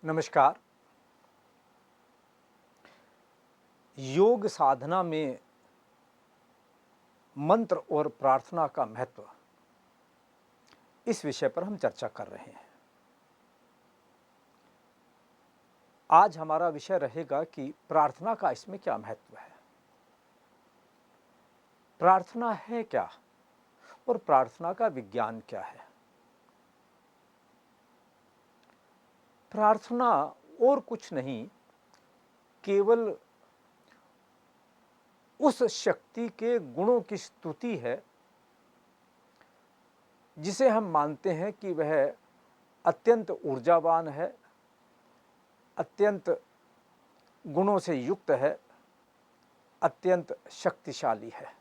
नमस्कार। योग साधना में मंत्र और प्रार्थना का महत्व, इस विषय पर हम चर्चा कर रहे हैं। आज हमारा विषय रहेगा कि प्रार्थना का इसमें क्या महत्व है। प्रार्थना है क्या और प्रार्थना का विज्ञान क्या है। प्रार्थना और कुछ नहीं, केवल उस शक्ति के गुणों की स्तुति है जिसे हम मानते हैं कि वह अत्यंत ऊर्जावान है, अत्यंत गुणों से युक्त है, अत्यंत शक्तिशाली है।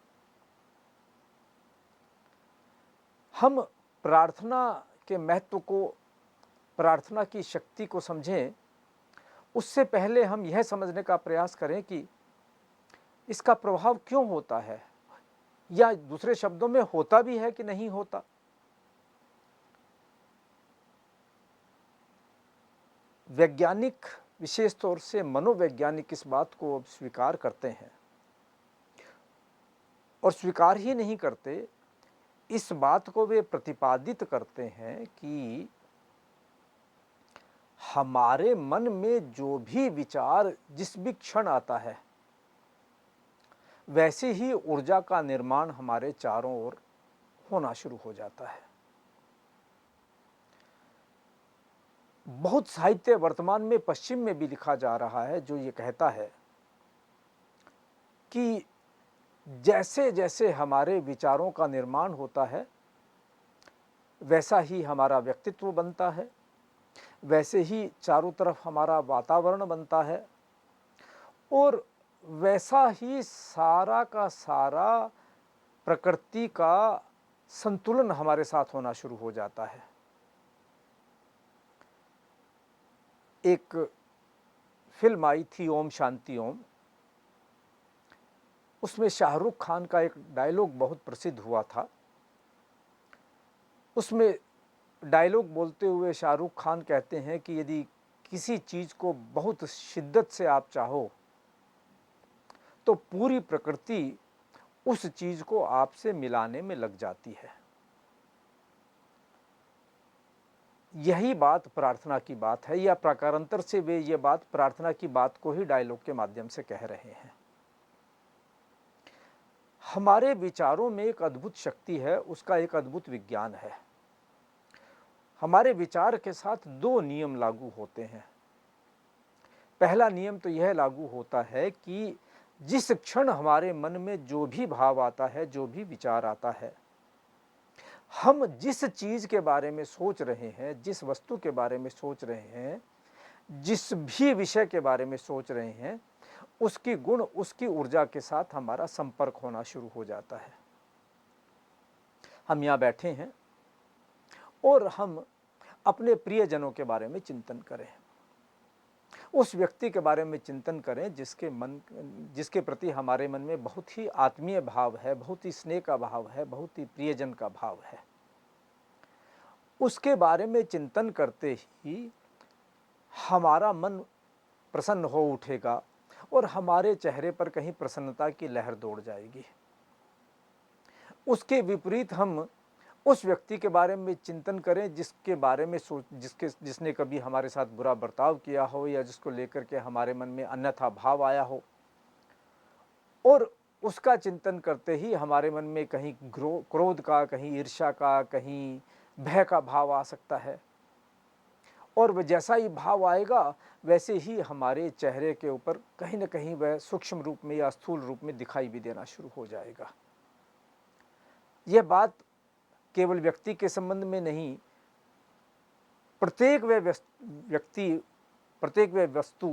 हम प्रार्थना के महत्व को, प्रार्थना की शक्ति को समझें, उससे पहले हम यह समझने का प्रयास करें कि इसका प्रभाव क्यों होता है, या दूसरे शब्दों में होता भी है कि नहीं होता। वैज्ञानिक, विशेष तौर से मनोवैज्ञानिक, इस बात को अब स्वीकार करते हैं, और स्वीकार ही नहीं करते, इस बात को वे प्रतिपादित करते हैं कि हमारे मन में जो भी विचार जिस भी क्षण आता है, वैसे ही ऊर्जा का निर्माण हमारे चारों ओर होना शुरू हो जाता है। बहुत साहित्य वर्तमान में पश्चिम में भी लिखा जा रहा है जो ये कहता है कि जैसे जैसे हमारे विचारों का निर्माण होता है, वैसा ही हमारा व्यक्तित्व बनता है, वैसे ही चारों तरफ हमारा वातावरण बनता है, और वैसा ही सारा का सारा प्रकृति का संतुलन हमारे साथ होना शुरू हो जाता है। एक फिल्म आई थी ओम शांति ओम, उसमें शाहरुख खान का एक डायलॉग बहुत प्रसिद्ध हुआ था। उसमें डायलॉग बोलते हुए शाहरुख खान कहते हैं कि यदि किसी चीज़ को बहुत शिद्दत से आप चाहो तो पूरी प्रकृति उस चीज़ को आपसे मिलाने में लग जाती है। यही बात प्रार्थना की बात है, या प्रकारांतर से वे ये बात प्रार्थना की बात को ही डायलॉग के माध्यम से कह रहे हैं। हमारे विचारों में एक अद्भुत शक्ति है, उसका एक अद्भुत विज्ञान है। हमारे विचार के साथ दो नियम लागू होते हैं। पहला नियम तो यह लागू होता है कि जिस क्षण हमारे मन में जो भी भाव आता है, जो भी विचार आता है, हम जिस चीज के बारे में सोच रहे हैं, जिस वस्तु के बारे में सोच रहे हैं, जिस भी विषय के बारे में सोच रहे हैं, उसकी गुण, उसकी ऊर्जा के साथ हमारा संपर्क होना शुरू हो जाता है। हम यहाँ बैठे हैं और हम अपने प्रियजनों के बारे में चिंतन करें, उस व्यक्ति के बारे में चिंतन करें जिसके प्रति हमारे मन में बहुत ही आत्मीय भाव है, बहुत ही स्नेह का भाव है, बहुत ही प्रियजन का भाव है। उसके बारे में चिंतन करते ही हमारा मन प्रसन्न हो उठेगा और हमारे चेहरे पर कहीं प्रसन्नता की लहर दौड़ जाएगी। उसके विपरीत हम उस व्यक्ति के बारे में चिंतन करें जिसने कभी हमारे साथ बुरा बर्ताव किया हो, या जिसको लेकर के हमारे मन में अन्यथा भाव आया हो, और उसका चिंतन करते ही हमारे मन में कहीं क्रोध का, कहीं ईर्ष्या का, कहीं भय का भाव आ सकता है। और वह जैसा ही भाव आएगा, वैसे ही हमारे चेहरे के ऊपर कहीं न कहीं वह सूक्ष्म रूप में या स्थूल रूप में दिखाई भी देना शुरू हो जाएगा। यह बात केवल व्यक्ति के संबंध में नहीं, प्रत्येक वह व्यक्ति, प्रत्येक वह वस्तु,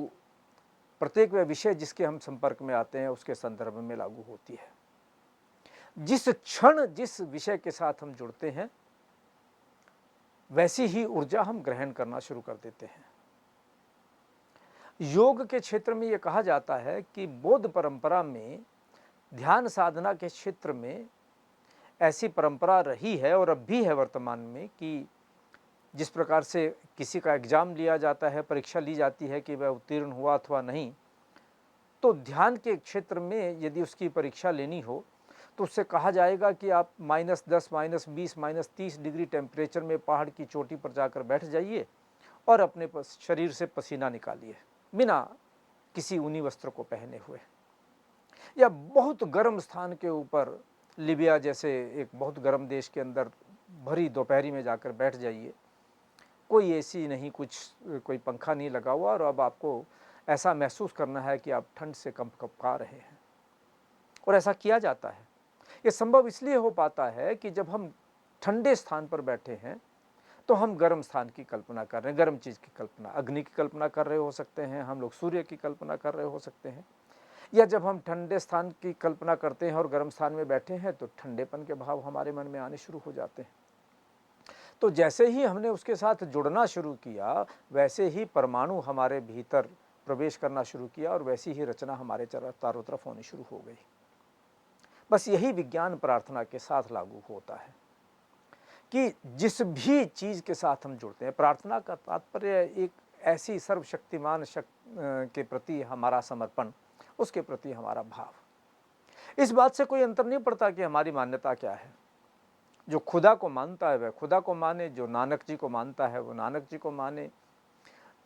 प्रत्येक वह विषय जिसके हम संपर्क में आते हैं, उसके संदर्भ में लागू होती है। जिस क्षण जिस विषय के साथ हम जुड़ते हैं, वैसी ही ऊर्जा हम ग्रहण करना शुरू कर देते हैं। योग के क्षेत्र में यह कहा जाता है कि बौद्ध परंपरा में, ध्यान साधना के क्षेत्र में ऐसी परंपरा रही है और अब भी है वर्तमान में, कि जिस प्रकार से किसी का एग्ज़ाम लिया जाता है, परीक्षा ली जाती है कि वह उत्तीर्ण हुआ अथवा नहीं, तो ध्यान के क्षेत्र में यदि उसकी परीक्षा लेनी हो तो उससे कहा जाएगा कि आप -10, -20, -30 डिग्री टेम्परेचर में पहाड़ की चोटी पर जाकर बैठ जाइए और अपने शरीर से पसीना निकालिए बिना किसी ऊनी वस्त्र को पहने हुए, या बहुत गर्म स्थान के ऊपर लीबिया जैसे एक बहुत गर्म देश के अंदर भरी दोपहरी में जाकर बैठ जाइए, कोई एसी नहीं, कुछ कोई पंखा नहीं लगा हुआ, और अब आपको ऐसा महसूस करना है कि आप ठंड से कंपकपा रहे हैं, और ऐसा किया जाता है। ये संभव इसलिए हो पाता है कि जब हम ठंडे स्थान पर बैठे हैं तो हम गर्म स्थान की कल्पना कर रहे हैं, गर्म चीज़ की कल्पना, अग्नि की कल्पना कर रहे हो सकते हैं, हम लोग सूर्य की कल्पना कर रहे हो सकते हैं, या जब हम ठंडे स्थान की कल्पना करते हैं और गर्म स्थान में बैठे हैं तो ठंडेपन के भाव हमारे मन में आने शुरू हो जाते हैं। तो जैसे ही हमने उसके साथ जुड़ना शुरू किया, वैसे ही परमाणु हमारे भीतर प्रवेश करना शुरू किया और वैसी ही रचना हमारे चारों तरफ होनी शुरू हो गई। बस यही विज्ञान प्रार्थना के साथ लागू होता है कि जिस भी चीज़ के साथ हम जुड़ते हैं, प्रार्थना का तात्पर्य एक ऐसी सर्वशक्तिमान के प्रति हमारा समर्पण, उसके प्रति हमारा भाव। इस बात से कोई अंतर नहीं पड़ता कि हमारी मान्यता क्या है। जो खुदा को मानता है वह खुदा को माने, जो नानक जी को मानता है वो नानक जी को माने,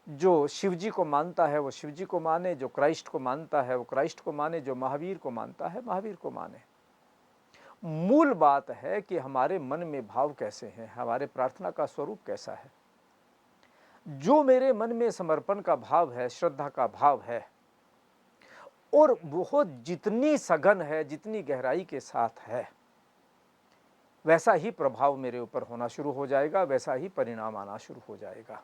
जो शिव जी को मानता है वो शिव जी को माने, जो क्राइस्ट को मानता है वो क्राइस्ट को माने, जो महावीर को मानता है महावीर को माने। मूल बात है कि हमारे मन में भाव कैसे हैं, हमारे प्रार्थना का स्वरूप कैसा है। जो मेरे मन में समर्पण का भाव है, श्रद्धा का भाव है, और वो जितनी सघन है, जितनी गहराई के साथ है, वैसा ही प्रभाव मेरे ऊपर होना शुरू हो जाएगा, वैसा ही परिणाम आना शुरू हो जाएगा।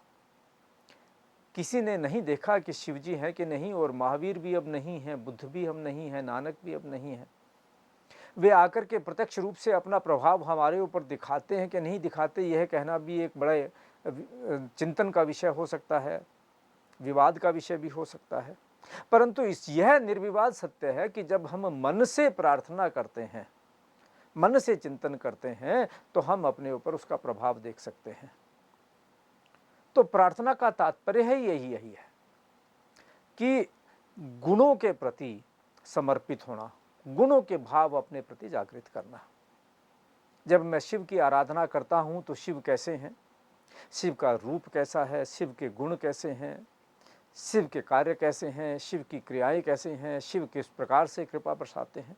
किसी ने नहीं देखा कि शिव जी हैं कि नहीं, और महावीर भी अब नहीं हैं, बुद्ध भी हम नहीं हैं, नानक भी अब नहीं हैं। वे आकर के प्रत्यक्ष रूप से अपना प्रभाव हमारे ऊपर दिखाते हैं कि नहीं दिखाते, यह कहना भी एक बड़े चिंतन का विषय हो सकता है, विवाद का विषय भी हो सकता है। परंतु यह निर्विवाद सत्य है कि जब हम मन से प्रार्थना करते हैं, मन से चिंतन करते हैं, तो हम अपने ऊपर उसका प्रभाव देख सकते हैं। तो प्रार्थना का तात्पर्य है यही है कि गुणों के प्रति समर्पित होना, गुणों के भाव अपने प्रति जागृत करना। जब मैं शिव की आराधना करता हूँ तो शिव कैसे हैं, शिव का रूप कैसा है, शिव के गुण कैसे हैं, शिव के कार्य कैसे हैं, शिव की क्रियाएं कैसे हैं, शिव किस प्रकार से कृपा बरसाते हैं।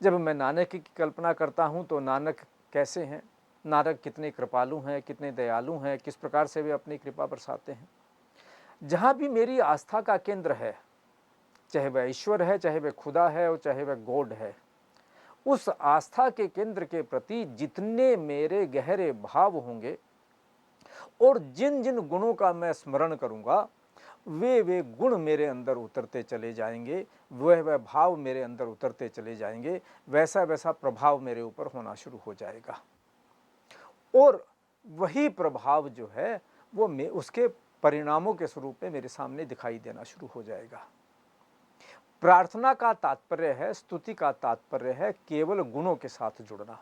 जब मैं नानक की कल्पना करता हूँ तो नानक कैसे हैं, नानक कितने कृपालु हैं, कितने दयालु हैं, किस प्रकार से वे अपनी कृपा बरसाते हैं। जहाँ भी मेरी आस्था का केंद्र है, चाहे वह ईश्वर है, चाहे वह खुदा है, और चाहे वह गॉड है, उस आस्था के केंद्र के प्रति जितने मेरे गहरे भाव होंगे और जिन जिन गुणों का मैं स्मरण करूंगा, वे गुण मेरे अंदर उतरते चले जाएंगे, वह भाव मेरे अंदर उतरते चले जाएंगे, वैसा वैसा प्रभाव मेरे ऊपर होना शुरू हो जाएगा। और वही प्रभाव जो है वो उसके परिणामों के स्वरूप में मेरे सामने दिखाई देना शुरू हो जाएगा। प्रार्थना का तात्पर्य है, स्तुति का तात्पर्य है केवल गुणों के साथ जुड़ना।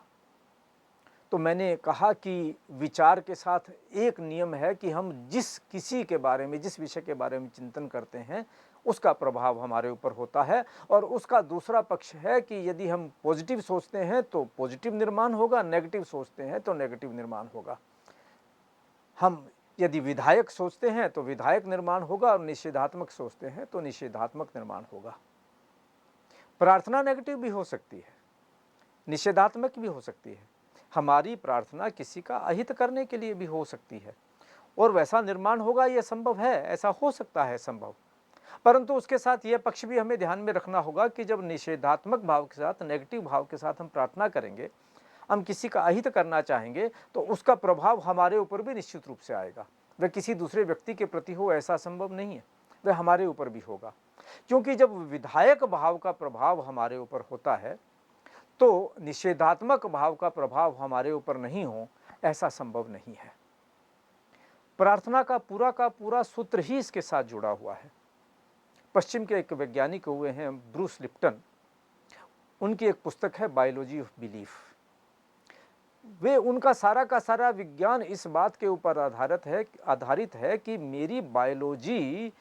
तो मैंने कहा कि विचार के साथ एक नियम है कि हम जिस किसी के बारे में, जिस विषय के बारे में चिंतन करते हैं, उसका प्रभाव हमारे ऊपर होता है। और उसका दूसरा पक्ष है कि यदि हम पॉजिटिव सोचते हैं तो पॉजिटिव निर्माण होगा, नेगेटिव सोचते हैं तो नेगेटिव निर्माण होगा। हम यदि विधायक सोचते हैं तो विधायक निर्माण होगा, और निषेधात्मक सोचते हैं तो निषेधात्मक निर्माण होगा। प्रार्थना नेगेटिव भी हो सकती है, निषेधात्मक भी हो सकती है। हमारी प्रार्थना किसी का अहित करने के लिए भी हो सकती है, और वैसा निर्माण होगा, यह संभव है, ऐसा हो सकता है संभव। परंतु उसके साथ यह पक्ष भी हमें ध्यान में रखना होगा कि जब निषेधात्मक भाव के साथ, नेगेटिव भाव के साथ हम प्रार्थना करेंगे, हम किसी का अहित करना चाहेंगे, तो उसका प्रभाव हमारे ऊपर भी निश्चित रूप से आएगा। वह किसी दूसरे व्यक्ति के प्रति हो ऐसा संभव नहीं है, वह हमारे ऊपर भी होगा। क्योंकि जब विधायक भाव का प्रभाव हमारे ऊपर होता है तो निषेधात्मक भाव का प्रभाव हमारे ऊपर नहीं हो, ऐसा संभव नहीं है। प्रार्थना का पूरा सूत्र ही इसके साथ जुड़ा हुआ है। पश्चिम के एक वैज्ञानिक हुए हैं ब्रूस लिप्टन, उनकी एक पुस्तक है बायोलॉजी ऑफ बिलीफ। वे उनका सारा का सारा विज्ञान इस बात के ऊपर आधारित है कि मेरी बायोलॉजी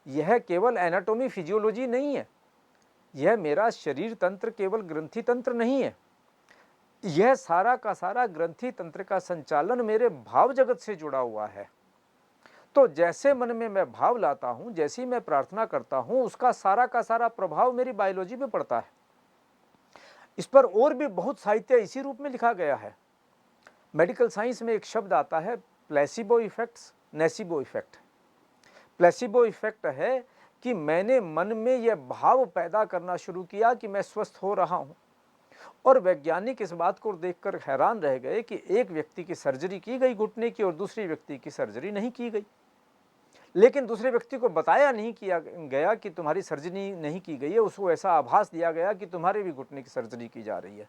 यह केवल एनाटॉमी फिजियोलॉजी नहीं है, यह मेरा शरीर तंत्र केवल ग्रंथि तंत्र नहीं है, यह सारा का सारा ग्रंथि तंत्र का संचालन मेरे भाव जगत से जुड़ा हुआ है। तो जैसे मन में मैं भाव लाता हूं, जैसी मैं प्रार्थना करता हूं, उसका सारा का सारा प्रभाव मेरी बायोलॉजी पे पड़ता है। इस पर और भी बहुत साहित्य इसी रूप में लिखा गया है। मेडिकल साइंस में एक शब्द आता है placebo effects, nocebo effect. Placebo effect है कि मैंने मन में यह भाव पैदा करना शुरू किया कि मैं स्वस्थ हो रहा हूं, और वैज्ञानिक इस बात को देखकर हैरान रह गए कि एक व्यक्ति की सर्जरी की गई घुटने की और दूसरी व्यक्ति की सर्जरी नहीं की गई। लेकिन दूसरे व्यक्ति को बताया नहीं किया गया कि तुम्हारी सर्जरी नहीं की गई है, उसको ऐसा आभास दिया गया कि तुम्हारे भी घुटने की सर्जरी की जा रही है।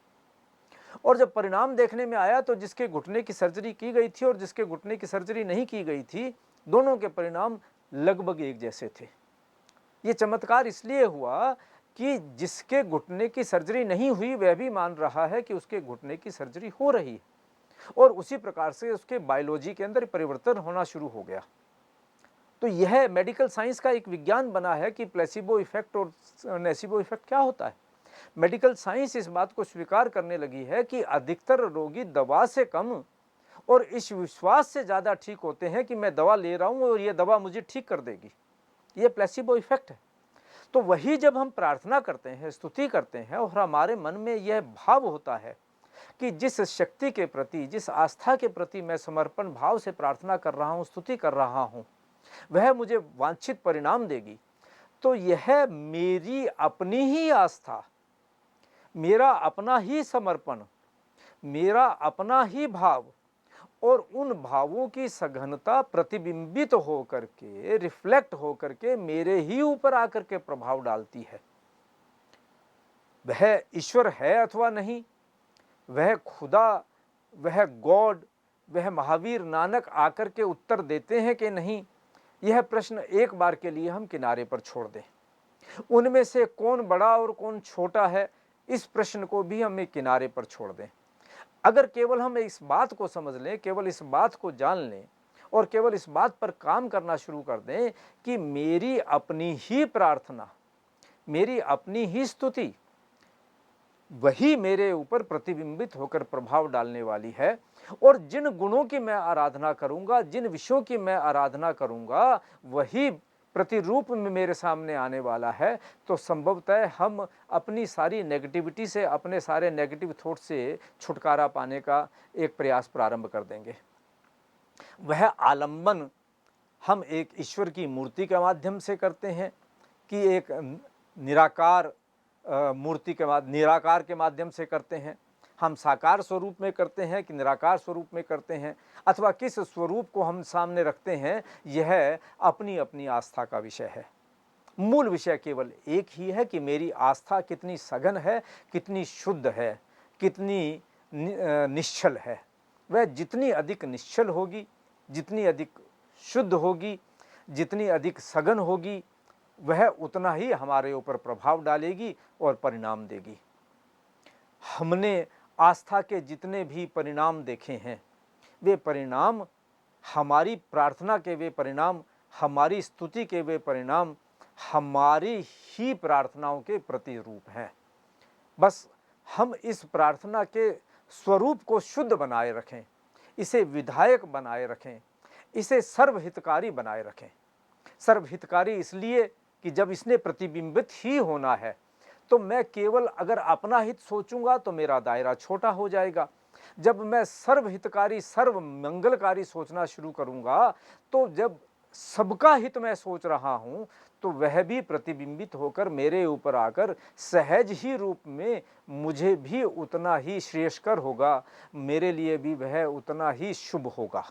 और जब परिणाम देखने में आया तो जिसके घुटने की सर्जरी की गई थी और जिसके घुटने की सर्जरी नहीं की गई थी, दोनों के परिणाम लगभग एक जैसे थे। ये चमत्कार इसलिए हुआ कि जिसके घुटने की सर्जरी नहीं हुई वह भी मान रहा है कि उसके घुटने की सर्जरी हो रही है, और उसी प्रकार से उसके बायोलॉजी के अंदर परिवर्तन होना शुरू हो गया। तो यह मेडिकल साइंस का एक विज्ञान बना है कि प्लेसिबो इफेक्ट और नेसिबो इफेक्ट क्या होता है। मेडिकल साइंस इस बात को स्वीकार करने लगी है कि अधिकतर रोगी दवा से कम और इस विश्वास से ज़्यादा ठीक होते हैं कि मैं दवा ले रहा हूँ और ये दवा मुझे ठीक कर देगी। ये प्लेसिबो इफेक्ट है। तो वही जब हम प्रार्थना करते हैं, स्तुति करते हैं और हमारे मन में यह भाव होता है कि जिस शक्ति के प्रति, जिस आस्था के प्रति मैं समर्पण भाव से प्रार्थना कर रहा हूँ, स्तुति कर रहा हूँ, वह मुझे वांछित परिणाम देगी, तो यह मेरी अपनी ही आस्था, मेरा अपना ही समर्पण, मेरा अपना ही भाव और उन भावों की सघनता प्रतिबिंबित होकर के, रिफ्लेक्ट होकर के मेरे ही ऊपर आकर के प्रभाव डालती है। वह ईश्वर है अथवा नहीं, वह खुदा, वह गॉड, वह महावीर नानक आकर के उत्तर देते हैं कि नहीं, यह प्रश्न एक बार के लिए हम किनारे पर छोड़ दें। उनमें से कौन बड़ा और कौन छोटा है, इस प्रश्न को भी हम एक किनारे पर छोड़ दें। अगर केवल हम इस बात को समझ लें, केवल इस बात को जान लें और केवल इस बात पर काम करना शुरू कर दें कि मेरी अपनी ही प्रार्थना, मेरी अपनी ही स्तुति वही मेरे ऊपर प्रतिबिंबित होकर प्रभाव डालने वाली है, और जिन गुणों की मैं आराधना करूंगा, जिन विषयों की मैं आराधना करूंगा, वही प्रतिरूप में मेरे सामने आने वाला है, तो संभवतः हम अपनी सारी नेगेटिविटी से, अपने सारे नेगेटिव थॉट से छुटकारा पाने का एक प्रयास प्रारंभ कर देंगे। वह आलंबन हम एक ईश्वर की मूर्ति के माध्यम से करते हैं कि एक निराकार मूर्ति के निराकार के माध्यम से करते हैं, हम साकार स्वरूप में करते हैं कि निराकार स्वरूप में करते हैं, अथवा किस स्वरूप को हम सामने रखते हैं, यह अपनी अपनी आस्था का विषय है। मूल विषय केवल एक ही है कि मेरी आस्था कितनी सघन है, कितनी शुद्ध है, कितनी निश्चल है। वह जितनी अधिक निश्चल होगी, जितनी अधिक शुद्ध होगी, जितनी अधिक सघन होगी, वह उतना ही हमारे ऊपर प्रभाव डालेगी और परिणाम देगी। हमने आस्था के जितने भी परिणाम देखे हैं, वे परिणाम हमारी प्रार्थना के, वे परिणाम हमारी स्तुति के, वे परिणाम हमारी ही प्रार्थनाओं के प्रतिरूप हैं। बस हम इस प्रार्थना के स्वरूप को शुद्ध बनाए रखें, इसे विधायक बनाए रखें, इसे सर्वहितकारी बनाए रखें। सर्वहितकारी इसलिए कि जब इसने प्रतिबिंबित ही होना है, तो मैं केवल अगर अपना हित सोचूंगा तो मेरा दायरा छोटा हो जाएगा। जब मैं सर्वहितकारी, सर्व मंगलकारी सोचना शुरू करूंगा, तो जब सबका हित मैं सोच रहा हूं, तो वह भी प्रतिबिंबित होकर मेरे ऊपर आकर सहज ही रूप में मुझे भी उतना ही श्रेयस्कर होगा, मेरे लिए भी वह उतना ही शुभ होगा।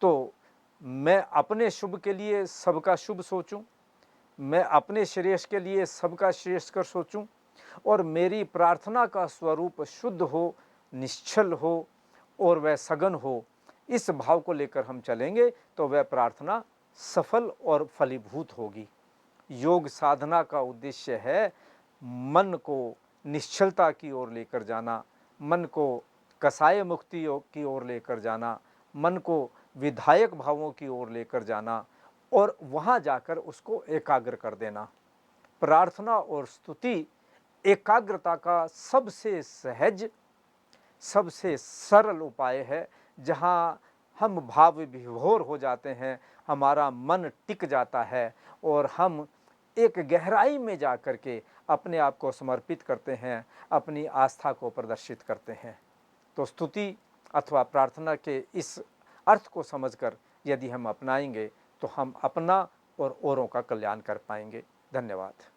तो मैं अपने शुभ के लिए सबका शुभ सोचूं, मैं अपने श्रेयस के लिए सबका श्रेयस्कर सोचूं, और मेरी प्रार्थना का स्वरूप शुद्ध हो, निश्चल हो और वह सघन हो। इस भाव को लेकर हम चलेंगे तो वह प्रार्थना सफल और फलीभूत होगी। योग साधना का उद्देश्य है मन को निश्चलता की ओर लेकर जाना, मन को कसाय मुक्ति की ओर लेकर जाना, मन को विधायक भावों की ओर लेकर जाना और वहाँ जाकर उसको एकाग्र कर देना। प्रार्थना और स्तुति एकाग्रता का सबसे सहज, सबसे सरल उपाय है, जहाँ हम भाव विभोर हो जाते हैं, हमारा मन टिक जाता है और हम एक गहराई में जा कर के अपने आप को समर्पित करते हैं, अपनी आस्था को प्रदर्शित करते हैं। तो स्तुति अथवा प्रार्थना के इस अर्थ को समझकर यदि हम अपनाएंगे तो हम अपना और औरों का कल्याण कर पाएंगे। धन्यवाद।